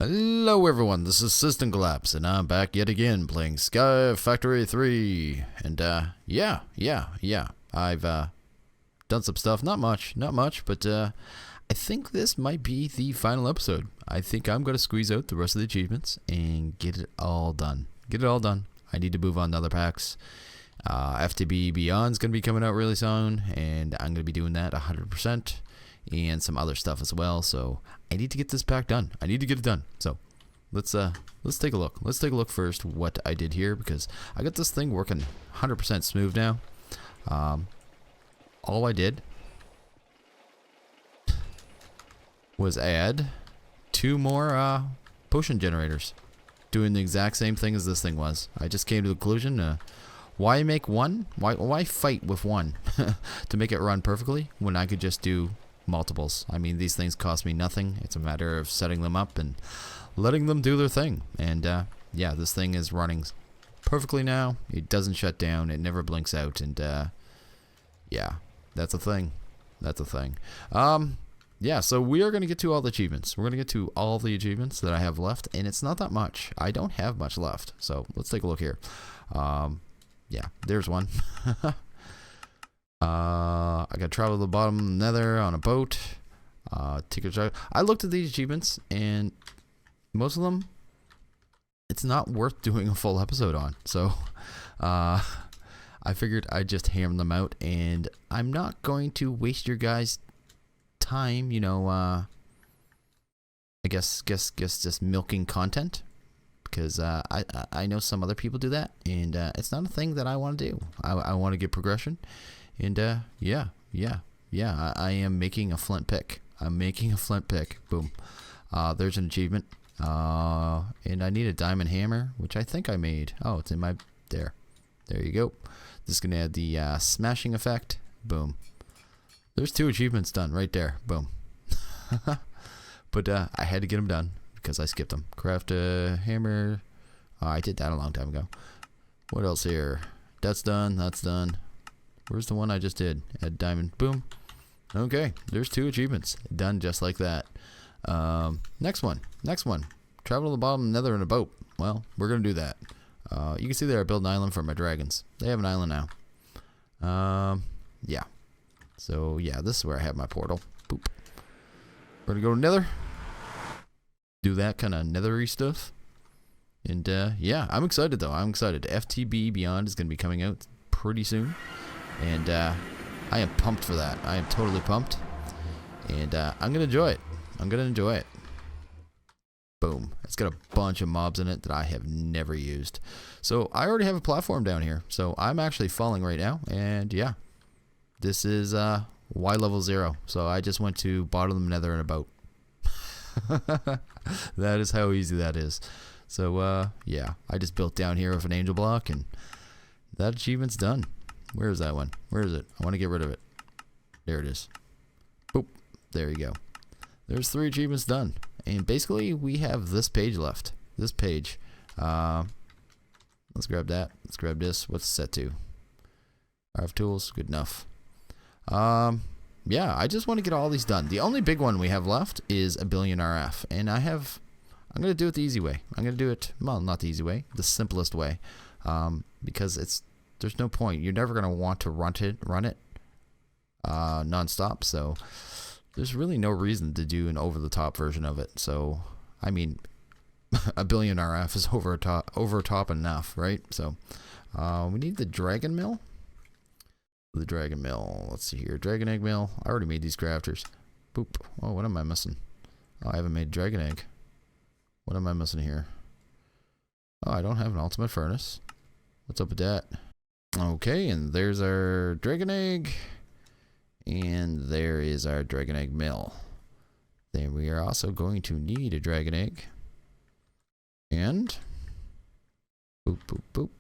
Hello everyone, this is SystemCollapse, and I'm back yet again playing Sky Factory 3. And yeah. I've done some stuff, not much, but I think this might be the final episode. I think I'm going to squeeze out the rest of the achievements and get it all done. I need to move on to other packs. FTB Beyond's going to be coming out really soon, and I'm going to be doing that 100%. And some other stuff as well, so I need to get this pack done. I need to get it done. So let's take a look. Let's take a look first what I did here, because I got this thing working 100% smooth now. All I did was add 2 more potion generators, doing the exact same thing as this thing was. I just came to the conclusion, why make one? Why fight with one to make it run perfectly when I could just do multiples? I mean, these things cost me nothing. It's a matter of setting them up and letting them do their thing. And yeah, this thing is running perfectly now. It doesn't shut down. It never blinks out. And yeah, that's a thing. Yeah, so we are going to get to all the achievements. We're going to get to all the achievements that I have left, and it's not that much. I don't have much left. So let's take a look here. Yeah, there's one. I got to travel to the bottom of the Nether on a boat. I looked at these achievements, and most of them, it's not worth doing a full episode on. So I figured I'd just hammer them out, and I'm not going to waste your guys' time, you know, I guess just milking content, because I know some other people do that, and it's not a thing that I want to do. I want to get progression. And yeah, I am making a flint pick. Boom. There's an achievement. And I need a diamond hammer, which I think I made. Oh, it's in my, there you go. Just gonna add the smashing effect. Boom. There's 2 achievements done right there. Boom. But I had to get them done because I skipped them. Craft a hammer. Oh, I did that a long time ago. What else here? That's done. Where's the one I just did? Add diamond. Boom. Okay, there's 2 achievements done just like that. Next one. Travel to the bottom of the Nether in a boat. Well, we're gonna do that. You can see there I built an island for my dragons. They have an island now. Yeah. So yeah, this is where I have my portal. Boop. We're gonna go to Nether. Do that kind of nethery stuff. And yeah, I'm excited though. FTB Beyond is gonna be coming out pretty soon. And I am pumped for that. I am totally pumped. And I'm going to enjoy it. Boom. It's got a bunch of mobs in it that I have never used. So I already have a platform down here. So I'm actually falling right now. And yeah, this is Y level 0. So I just went to bottom of the Nether in a boat. That is how easy that is. So yeah, I just built down here with an angel block, and that achievement's done. Where is that one? Where is it? I want to get rid of it. There it is. Boop. There you go. There's 3 achievements done. And basically, we have this page left. This page. Let's grab that. Let's grab this. What's it set to? RF tools. Good enough. Yeah, I just want to get all these done. The only big one we have left is a billion RF. And I'm going to do it the easy way. I'm going to do it, well, not the easy way. The simplest way. Because there's no point. You're never going to want to run it non-stop. So there's really no reason to do an over-the-top version of it. So, I mean, a billion RF is over top enough, right? So we need the dragon mill. Let's see here. Dragon egg mill. I already made these crafters. Boop. Oh, what am I missing? Oh, I haven't made dragon egg. What am I missing here? Oh, I don't have an ultimate furnace. What's up with that? Okay, and there's our dragon egg, and there is our dragon egg mill. Then we are also going to need a dragon egg, and boop, boop, boop.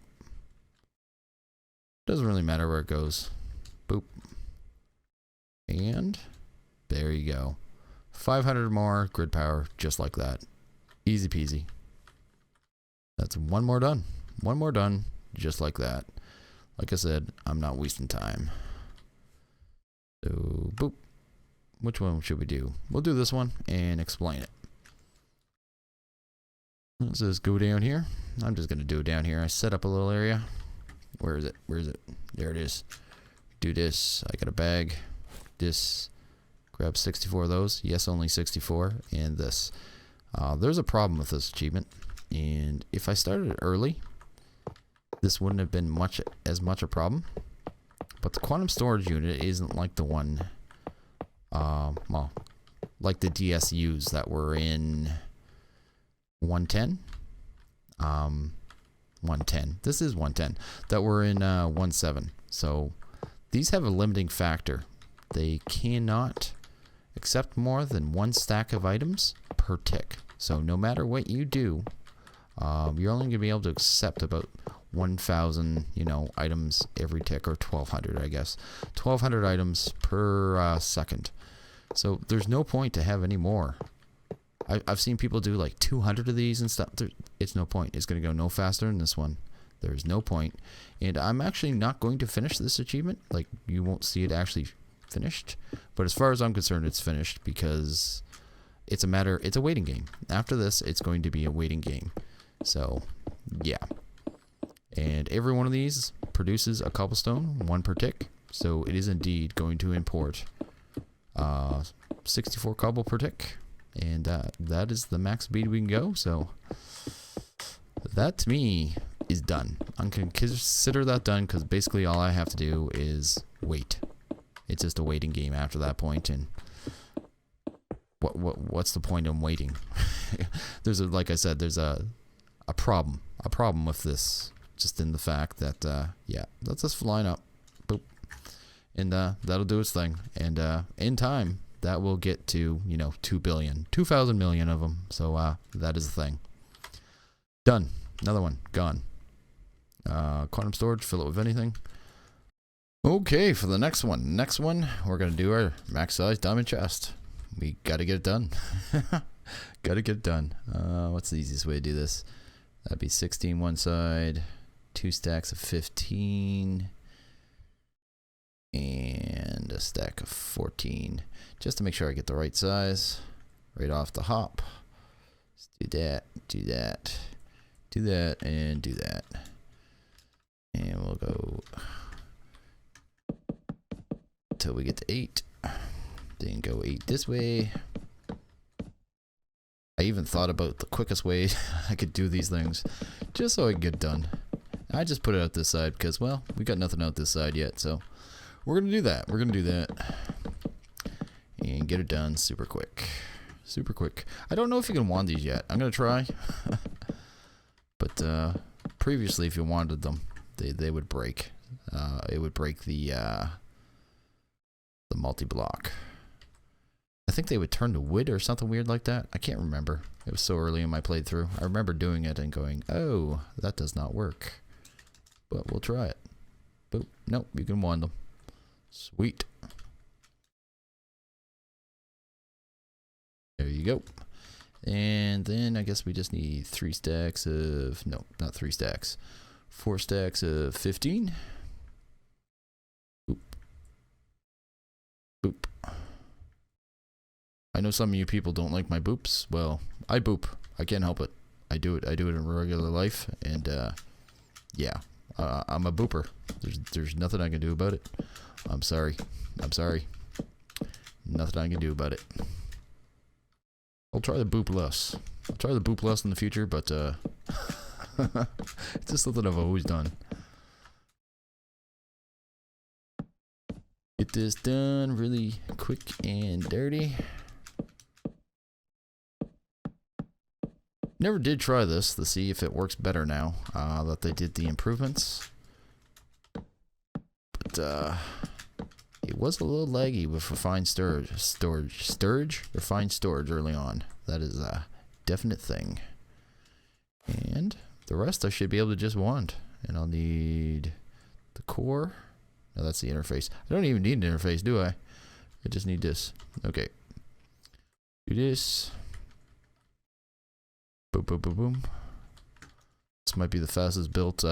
Doesn't really matter where it goes. Boop. And there you go. 500 more grid power, just like that. Easy peasy. That's one more done. Just like that. Like I said, I'm not wasting time. So, boop. Which one should we do? We'll do this one and explain it. Let's just go down here. I'm just gonna do it down here. I set up a little area. Where is it? Where is it? There it is. Do this. I got a bag. This. Grab 64 of those. Yes, only 64. And this. There's a problem with this achievement. And if I started early, this wouldn't have been as much a problem. But the quantum storage unit isn't like the one, well, like the DSUs that were in 110. 110. This is 110. That were in 1.7. So these have a limiting factor. They cannot accept more than one stack of items per tick. So no matter what you do, you're only going to be able to accept about 1,000, items every tick, or 1,200, I guess. 1,200 items per second. So there's no point to have any more. I've seen people do like 200 of these and stuff. It's no point. It's going to go no faster than this one. There's no point. And I'm actually not going to finish this achievement. Like, you won't see it actually finished. But as far as I'm concerned, it's finished because it's a waiting game. After this, it's going to be a waiting game. So, yeah. And every one of these produces a cobblestone, 1 per tick. So it is indeed going to import 64 cobble per tick. And that is the max speed we can go. So that to me is done. I'm going to consider that done because basically all I have to do is wait. It's just a waiting game after that point. And what's the point in waiting? Like I said, there's a problem with this. Just in the fact that, yeah, let's just line up. Boop. And that'll do its thing. And in time, that will get to, 2 billion. 2,000 million of them. So that is the thing. Done. Another one. Gone. Quantum storage. Fill it with anything. Okay, for the next one. Next one, we're going to do our max size diamond chest. We got to get it done. Got to get it done. What's the easiest way to do this? That'd be 16 one side. 2 stacks of 15 and a stack of 14, just to make sure I get the right size right off the hop. Let's do that, do that, do that, and do that, and we'll go until we get to 8, then go 8 this way. I even thought about the quickest way I could do these things just so I can get done. I just put it out this side because, well, we got nothing out this side yet, so we're going to do that. We're going to do that and get it done super quick. Super quick. I don't know if you can wand these yet. I'm going to try. But previously, if you wanted them, they would break. It would break the multi-block. I think they would turn to wood or something weird like that. I can't remember. It was so early in my playthrough. I remember doing it and going, oh, that does not work. But we'll try it. Boop. Nope, you can wand them. Sweet. There you go. And then I guess we just need 3 stacks of... No, not 3 stacks. 4 stacks of 15. Boop. Boop. I know some of you people don't like my boops. Well, I boop. I can't help it. I do it in regular life. And, yeah. I'm a booper. There's nothing I can do about it. I'm sorry. I'm sorry. Nothing I can do about it. I'll try the boop less. I'll try the boop less in the future, but it's just something I've always done. Get this done really quick and dirty. Never did try this to see if it works better now that they did the improvements. But it was a little laggy with refined refined storage early on. That is a definite thing. And the rest I should be able to just wand. And I'll need the core. No, that's the interface. I don't even need an interface, do I? I just need this. Okay. Do this. Boom, boom, boom, boom. This might be the fastest built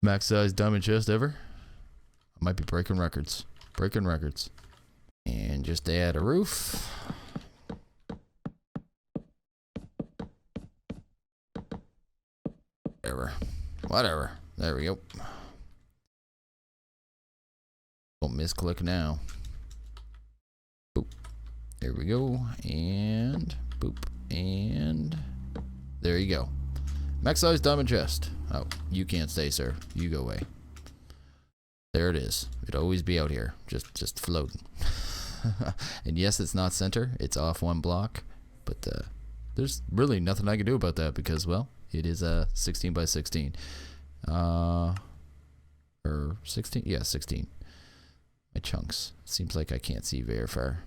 max size diamond chest ever. I might be breaking records. Breaking records. And just add a roof. Whatever. Whatever. There we go. Don't misclick now. Boop. There we go. And boop. And there you go. Max size diamond chest. Oh, you can't stay, sir. You go away. There it is. It'd always be out here. Just floating. And yes, it's not center. It's off one block. But there's really nothing I can do about that because, well, it is a 16 by 16. Or 16? Yeah, 16. My chunks. Seems like I can't see very far.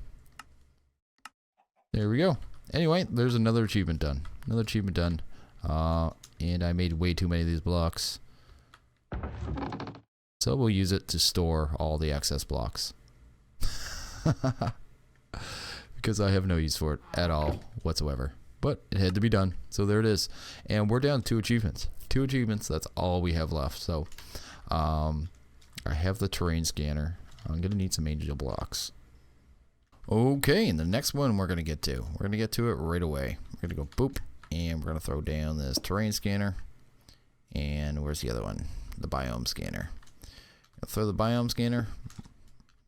There we go. Anyway, there's another achievement done. Another achievement done. And I made way too many of these blocks. So we'll use it to store all the excess blocks. Because I have no use for it at all whatsoever. But it had to be done. So there it is. And we're down to 2 achievements. 2 achievements, that's all we have left. So I have the terrain scanner. I'm going to need some angel blocks. Okay, and the next one we're going to get to. We're going to get to it right away. We're going to go boop. And we're going to throw down this terrain scanner. And where's the other one? The biome scanner. I'll throw the biome scanner.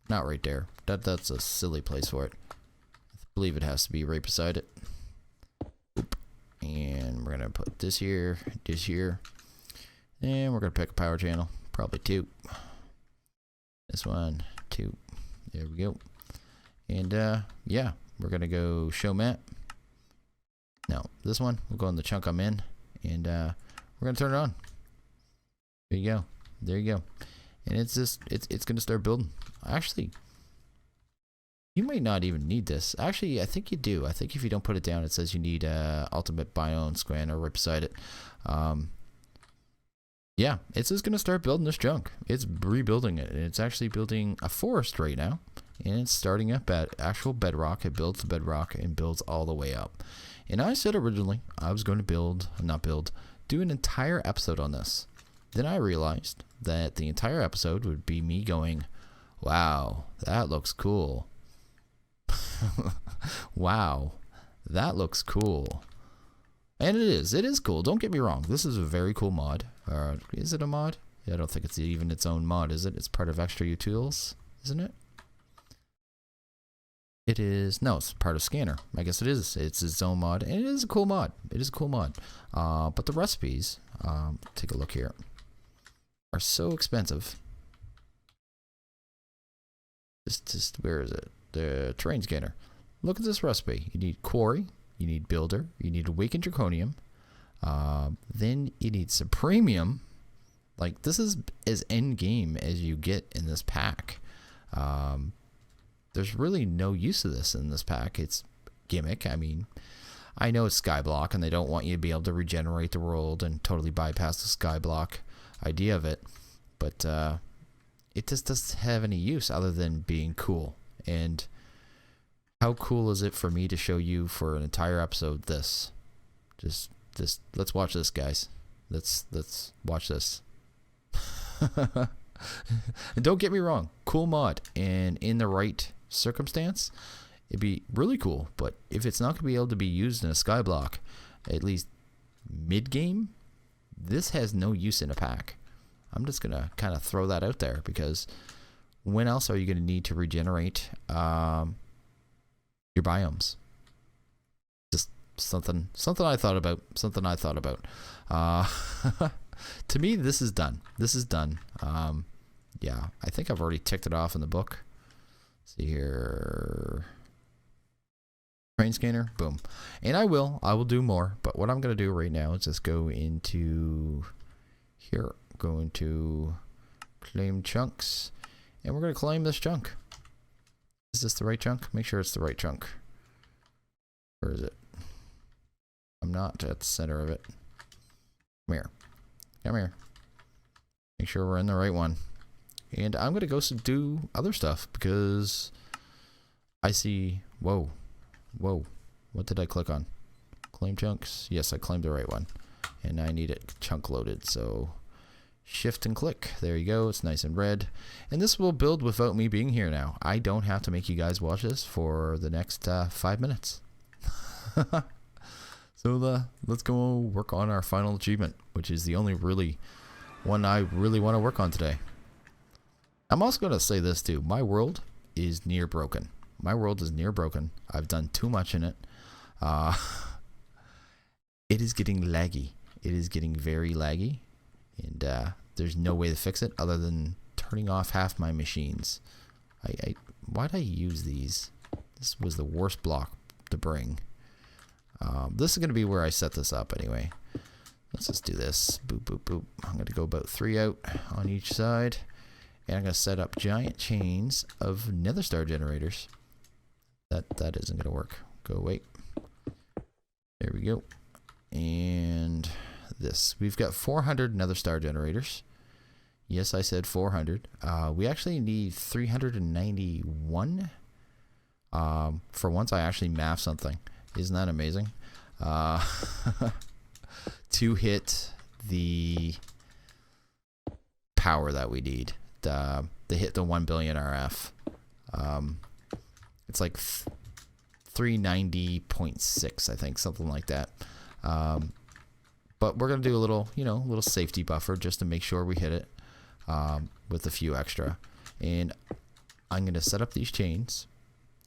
Not right there. That's a silly place for it. I believe it has to be right beside it. Boop. And we're going to put this here. And we're going to pick a power channel. Probably 2. This one, 2. There we go. And yeah, we're going to go show map. No, this one, we'll go in the chunk I'm in, and we're going to turn it on. There you go. There you go. And it's just, it's going to start building. Actually, you might not even need this. Actually, I think you do. I think if you don't put it down, it says you need ultimate biome scanner right beside it. Yeah, it's just going to start building this chunk. It's rebuilding it, and it's actually building a forest right now. And it's starting up at actual bedrock. It builds the bedrock and builds all the way up. And I said originally I was going to do an entire episode on this. Then I realized that the entire episode would be me going, wow, that looks cool. Wow, that looks cool. And it is cool. Don't get me wrong. This is a very cool mod. Is it a mod? Yeah, I don't think it's even its own mod, is it? It's part of Extra Utils, isn't it? It is, no, it's part of Scanner. I guess it is. It's its own mod, and it is a cool mod. It is a cool mod. But the recipes, take a look here, are so expensive. Just where is it? The terrain scanner. Look at this recipe. You need quarry, you need builder, you need awakened draconium, then you need supremium. Like, this is as end game as you get in this pack. There's really no use of this in this pack. It's gimmick. I mean, I know it's skyblock and they don't want you to be able to regenerate the world and totally bypass the skyblock idea of it, but it just doesn't have any use other than being cool. And how cool is it for me to show you for an entire episode this? Just let's watch this, guys. Let's watch this. And don't get me wrong, cool mod, and in the right circumstance it'd be really cool, but if it's not going to be able to be used in a skyblock, at least mid-game, this has no use in a pack. I'm just going to kind of throw that out there, because when else are you going to need to regenerate your biomes? Just something I thought about. To me, this is done. Yeah, I think I've already ticked it off in the book. See here, terrain scanner, boom. And I will do more, but what I'm going to do right now is just go into here, go into claim chunks, and we're going to claim this chunk. Is this the right chunk? Make sure it's the right chunk. Where is it? I'm not at the center of it. Come here. Make sure we're in the right one. And I'm going to go do other stuff, because I see, whoa, what did I click on? Claim chunks? Yes, I claimed the right one. And I need it chunk loaded, so shift and click. There you go, it's nice and red. And this will build without me being here now. I don't have to make you guys watch this for the next 5 minutes. So So let's go work on our final achievement, which is the only really one I really want to work on today. I'm also going to say this too. My world is near broken. My world is near broken. I've done too much in it. It is getting laggy. It is getting very laggy. And there's no way to fix it other than turning off half my machines. Why'd I use these? This was the worst block to bring. This is going to be where I set this up anyway. Let's just do this. Boop, boop, boop. I'm going to go about 3 out on each side. And I'm going to set up giant chains of nether star generators. That isn't going to work. Go away. There we go. And this. We've got 400 nether star generators. Yes, I said 400. We actually need 391. For once I actually mapped something. Isn't that amazing? To hit the power that we need. To hit the 1 billion RF. It's like 390.6, I think, something like that. But we're gonna do a little, little safety buffer just to make sure we hit it with a few extra. And I'm gonna set up these chains,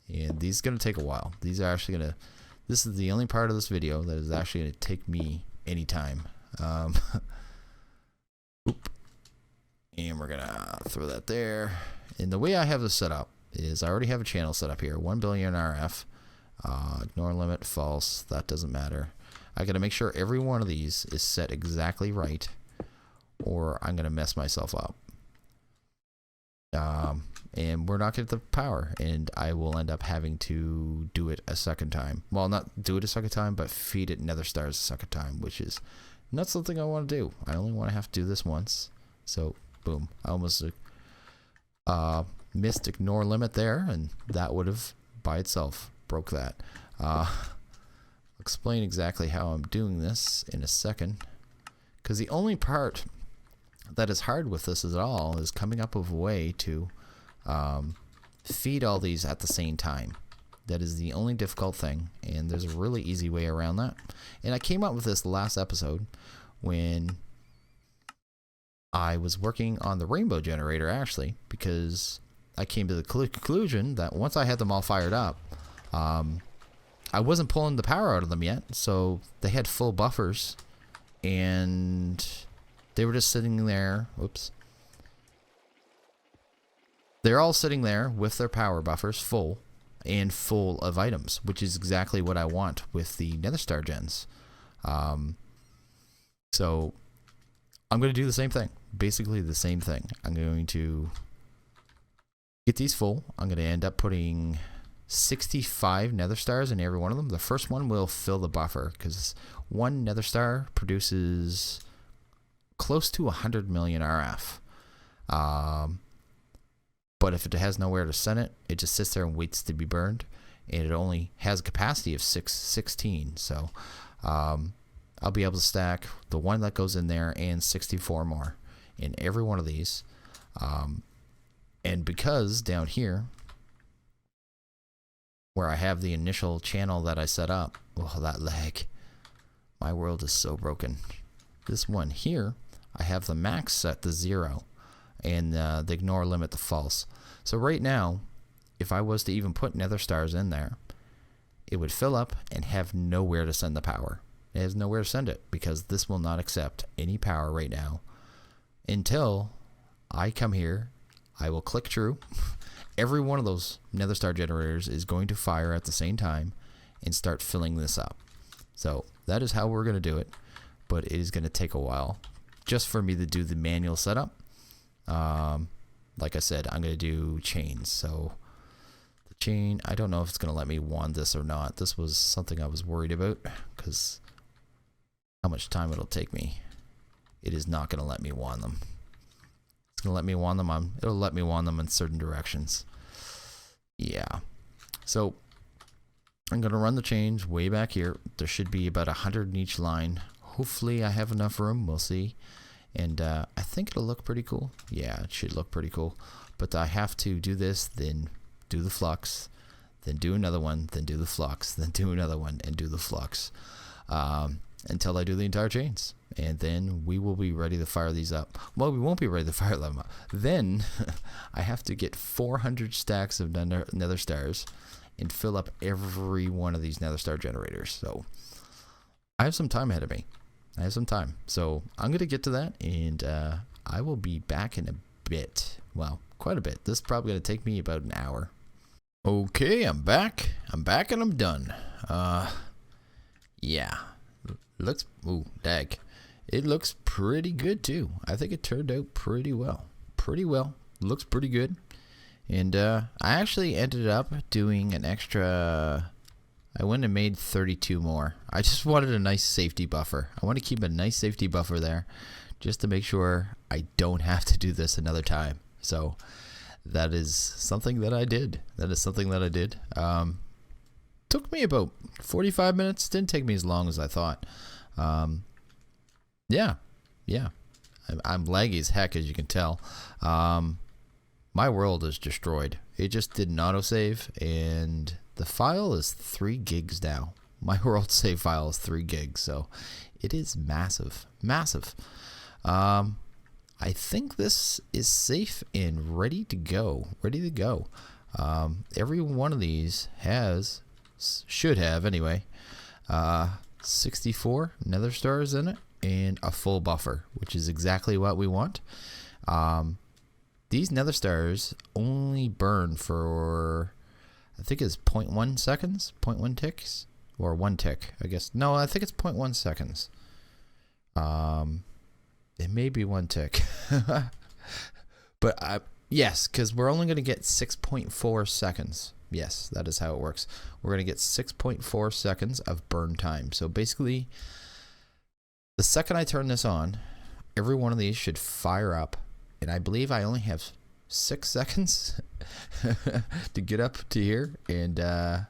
and these are gonna take a while. These are actually gonna. This is the only part of this video that is actually gonna take me any time. Oop. And we're gonna throw that there. And the way I have this set up is I already have a channel set up here, 1 billion RF. Ignore limit, false, that doesn't matter. I gotta make sure every one of these is set exactly right, or I'm gonna mess myself up. And we're not getting the power, and I will end up having to do it a second time. Well, not do it a second time, but feed it nether stars a second time, which is not something I want to do. I only want to have to do this once. So boom, I almost missed ignore limit there, and that would have by itself broke that. I'll explain exactly how I'm doing this in a second, because the only part that is hard with this at all is coming up with a way to feed all these at the same time. That is the only difficult thing, and there's a really easy way around that. And I came up with this last episode when I was working on the rainbow generator, actually, because I came to the conclusion that once I had them all fired up, I wasn't pulling the power out of them yet, so they had full buffers, and they were just sitting there. Whoops. They're all sitting there with their power buffers full and full of items, which is exactly what I want with the nether star gens. So I'm going to do the same thing. Basically the same thing. I'm going to get these full. I'm going to end up putting 65 nether stars in every one of them. The first one will fill the buffer, because one nether star produces close to 100 million RF. But if it has nowhere to send it, it just sits there and waits to be burned. And it only has a capacity of 16. So I'll be able to stack the one that goes in there and 64 more in every one of these. And because down here, where I have the initial channel that I set up, oh, that lag. My world is so broken. This one here, I have the max set to 0. And the ignore limit to false. So right now, if I was to even put nether stars in there, it would fill up and have nowhere to send the power. It has nowhere to send it, because this will not accept any power right now until I come here. I will click true. Every one of those nether star generators is going to fire at the same time and start filling this up. So that is how we're going to do it, but it is going to take a while just for me to do the manual setup. Like I said, I'm going to do chains. So the chain, I don't know if it's going to let me wand this or not. This was something I was worried about, because how much time it'll take me. It is not going to let me wand them. It's going to let me wand them on. It'll let me wand them in certain directions. Yeah. So I'm going to run the chains way back here. There should be about 100 in each line. Hopefully I have enough room. We'll see. And I think it'll look pretty cool. Yeah, it should look pretty cool. But I have to do this, then do the flux, then do another one, then do the flux, then do another one, and do the flux. until I do the entire chains. And then we will be ready to fire these up. Well, we won't be ready to fire them up. Then I have to get 400 stacks of nether stars and fill up every one of these nether star generators. So I have some time ahead of me. I have some time. So I'm going to get to that, and I will be back in a bit. Well, quite a bit. This is probably going to take me about an hour. Okay, I'm back. I'm back and I'm done. Yeah. Looks, ooh, dag. It looks pretty good too. I think it turned out pretty well. Pretty well. Looks pretty good. And I actually ended up doing an extra, I went and made 32 more. I just wanted a nice safety buffer. I want to keep a nice safety buffer there just to make sure I don't have to do this another time. So that is something that I did. Took me about 45 minutes. Didn't take me as long as I thought. Yeah. I'm laggy as heck, as you can tell. My world is destroyed. It just did an autosave, and the file is 3 gigs now. My world save file is 3 gigs, so it is massive. I think this is safe and ready to go. Every one of these should have anyway, 64 nether stars in it and a full buffer, which is exactly what we want. These nether stars only burn for, I think it's 0.1 seconds, 0.1 ticks, or 1 tick, I guess. No, I think it's 0.1 seconds. It may be 1 tick. But yes, because we're only going to get 6.4 seconds. Yes, that is how it works. We're going to get 6.4 seconds of burn time. So basically, the second I turn this on, every one of these should fire up. And I believe I only have 6 seconds to get up to here and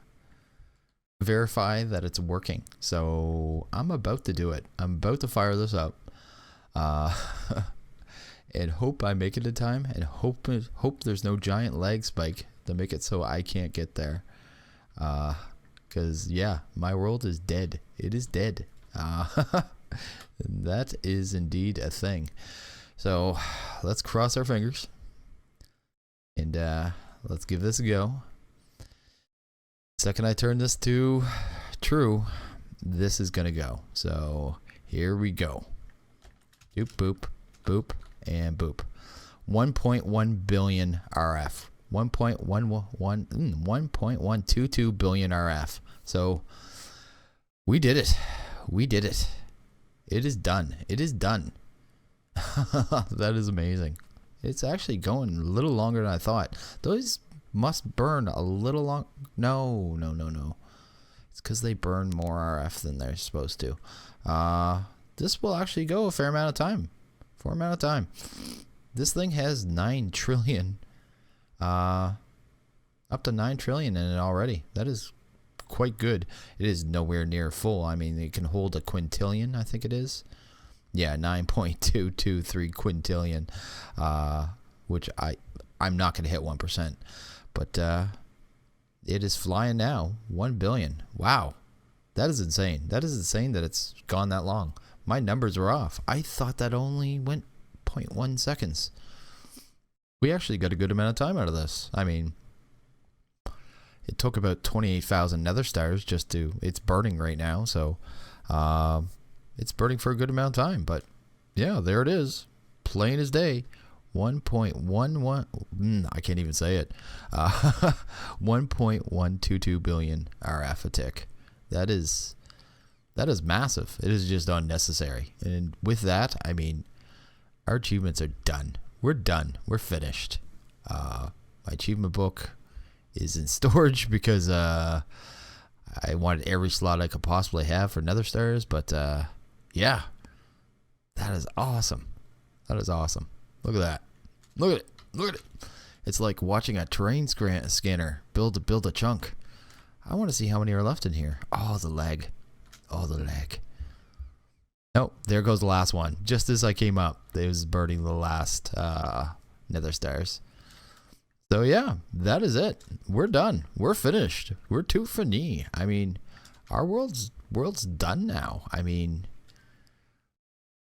verify that it's working. So I'm about to do it. I'm about to fire this up. And hope I make it in time, and hope there's no giant lag spike to make it so I can't get there. Because yeah, my world is dead. It is dead. That is indeed a thing. So let's cross our fingers and let's give this a go. Second I turn this to true, this is gonna go. So here we go. Boop, boop, boop, and boop. 1.1 billion RF. 1.122 billion RF. So we did it. It is done. That is amazing. It's actually going a little longer than I thought. Those must burn a little long. No. It's because they burn more RF than they're supposed to. This will actually go a fair amount of time. This thing has 9 trillion. Up to 9 trillion in it already. That is quite good. It is nowhere near full. I mean, it can hold a quintillion, I think it is. Yeah, 9.223 quintillion, which I'm not going to hit 1%, but it is flying now. 1 billion. Wow, that is insane. That it's gone that long. My numbers were off. I thought that only went 0.1 seconds. We actually got a good amount of time out of this. I mean, it took about 28,000 nether stars just to, it's burning right now, so it's burning for a good amount of time. But yeah, there it is, plain as day. 1.11 I can't even say it. 1.122 billion RF a tick. That is massive. It is just unnecessary. And with that, I mean, our achievements are done. We're done. We're finished. My achievement book is in storage because I wanted every slot I could possibly have for nether stars. But yeah, that is awesome. Look at that. Look at it. It's like watching a terrain scanner build a chunk. I want to see how many are left in here. Oh, the lag. Oh, there goes the last one. Just as I came up, it was burning the last nether stars. So yeah, that is it. We're done. We're finished. We're tout fini. I mean, our world's world's done now. I mean,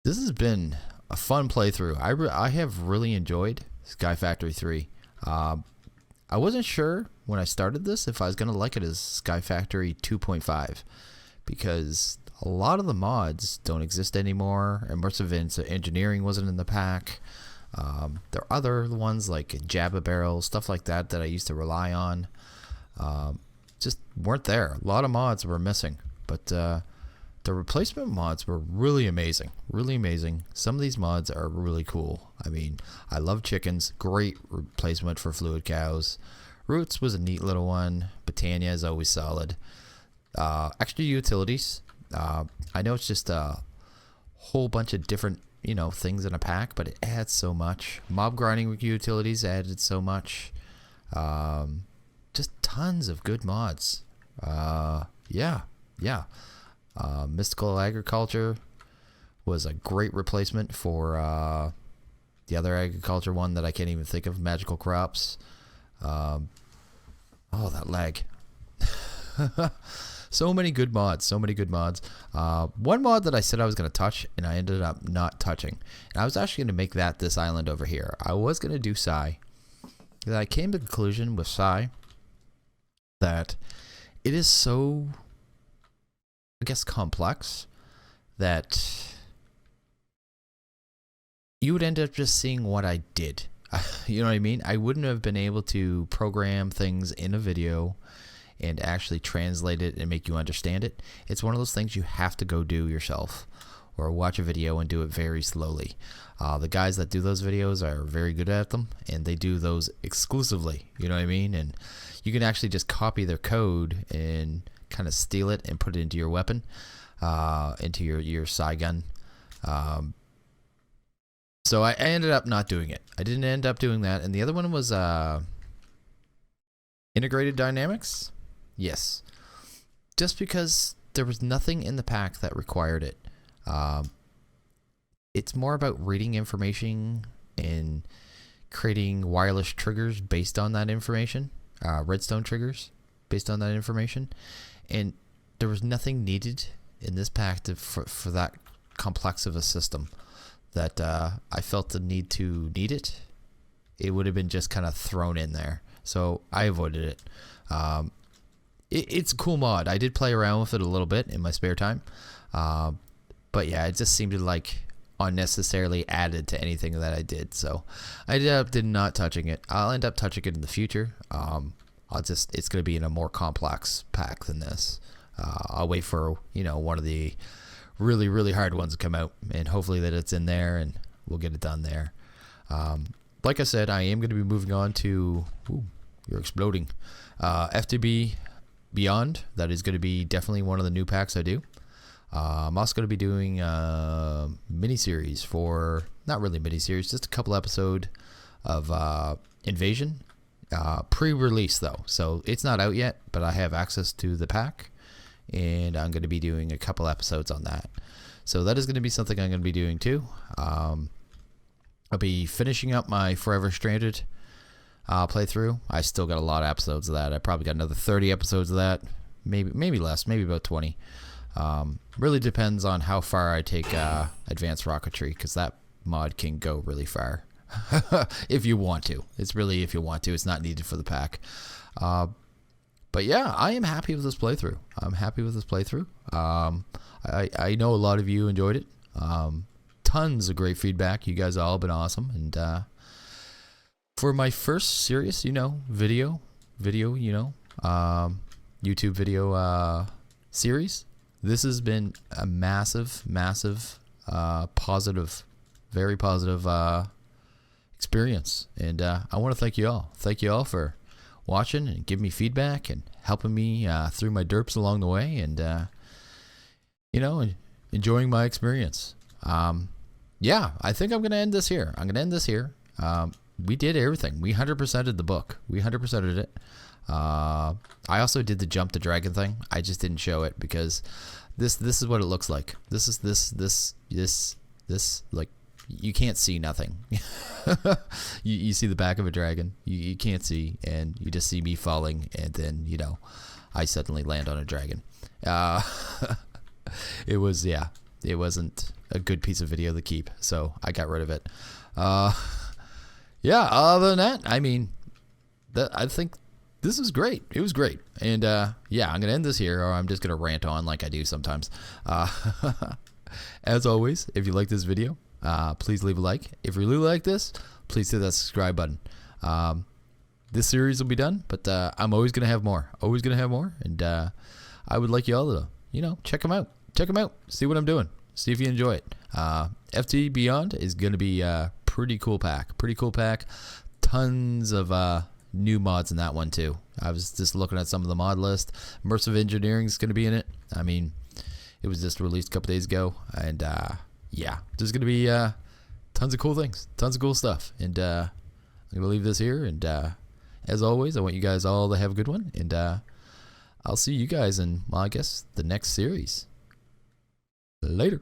this has been a fun playthrough. I have really enjoyed Sky Factory 3. I wasn't sure when I started this if I was going to like it as Sky Factory 2.5, because a lot of the mods don't exist anymore. Immersive engineering wasn't in the pack. There are other ones like Jabba Barrel, stuff like that I used to rely on. Just weren't there. A lot of mods were missing, but the replacement mods were really amazing. Really amazing. Some of these mods are really cool. I mean, I love chickens. Great replacement for fluid cows. Roots was a neat little one. Botania is always solid. Extra utilities. I know it's just a whole bunch of different, things in a pack, but it adds so much. Mob grinding utilities added so much. Just tons of good mods. Yeah. Mystical Agriculture was a great replacement for the other agriculture one that I can't even think of, Magical Crops. Oh, that lag. So many good mods. One mod that I said I was going to touch, and I ended up not touching. And I was actually going to make that this island over here. I was going to do Psy. Then I came to the conclusion with Psy that it is so, I guess, complex that you would end up just seeing what I did. You know what I mean? I wouldn't have been able to program things in a video and actually translate it and make you understand it. It's one of those things you have to go do yourself, or watch a video and do it very slowly. The guys that do those videos are very good at them, and they do those exclusively. You know what I mean? And you can actually just copy their code and kind of steal it and put it into your weapon, into your Psy gun. So I ended up not doing it. I didn't end up doing that. And the other one was integrated dynamics. Yes. Just because there was nothing in the pack that required it. It's more about reading information and creating wireless triggers based on that information. Redstone triggers based on that information. And there was nothing needed in this pack for that complex of a system that I felt the need it. It would have been just kind of thrown in there. So I avoided it. It's a cool mod. I did play around with it a little bit in my spare time. But yeah, it just seemed like unnecessarily added to anything that I did. So I did not touching it. I'll end up touching it in the future. It's going to be in a more complex pack than this. I'll wait for, one of the really, really hard ones to come out, and hopefully that it's in there and we'll get it done there. Like I said, I am going to be moving on to, you're exploding, FTB Beyond. That is going to be definitely one of the new packs I do. I'm also going to be doing a mini-series for, not really mini-series, just a couple episode of Invasion. Pre-release though, so it's not out yet, but I have access to the pack, and I'm going to be doing a couple episodes on that. So that is going to be something I'm going to be doing too. I'll be finishing up my Forever Stranded playthrough. I still got a lot of episodes of that. I probably got another 30 episodes of that, maybe less, maybe about 20. Really depends on how far I take Advanced Rocketry, because that mod can go really far. If you want to. It's really if you want to. It's not needed for the pack. But yeah, I am happy with this playthrough. I know a lot of you enjoyed it. Tons of great feedback. You guys have all been awesome. And for my first serious, video, YouTube video series, this has been a massive, positive, very positive experience. And I want to thank you all. Thank you all for watching and giving me feedback and helping me through my derps along the way, and enjoying my experience. Yeah, I think I'm gonna end this here. We did everything. We 100%ed the book. We 100%ed it. I also did the jump to dragon thing. I just didn't show it because this is what it looks like. This like, you can't see nothing. you see the back of a dragon. You can't see, and you just see me falling, and then I suddenly land on a dragon. It was, yeah, it wasn't a good piece of video to keep, so I got rid of it. Yeah, other than that, I mean, I think this is great. It was great. And yeah, I'm going to end this here, or I'm just going to rant on like I do sometimes. As always, if you like this video, please leave a like. If you really like this, please hit that subscribe button. This series will be done, but I'm always going to have more. Always going to have more. And I would like you all to, you know, check them out. Check them out. See what I'm doing. See if you enjoy it. FT Beyond is going to be a pretty cool pack. Pretty cool pack. Tons of new mods in that one too. I was just looking at some of the mod list. Immersive Engineering is going to be in it. I mean, it was just released a couple days ago. And yeah, there's going to be tons of cool things. Tons of cool stuff. And I'm going to leave this here. And as always, I want you guys all to have a good one. And I'll see you guys in, well, I guess, the next series. Later.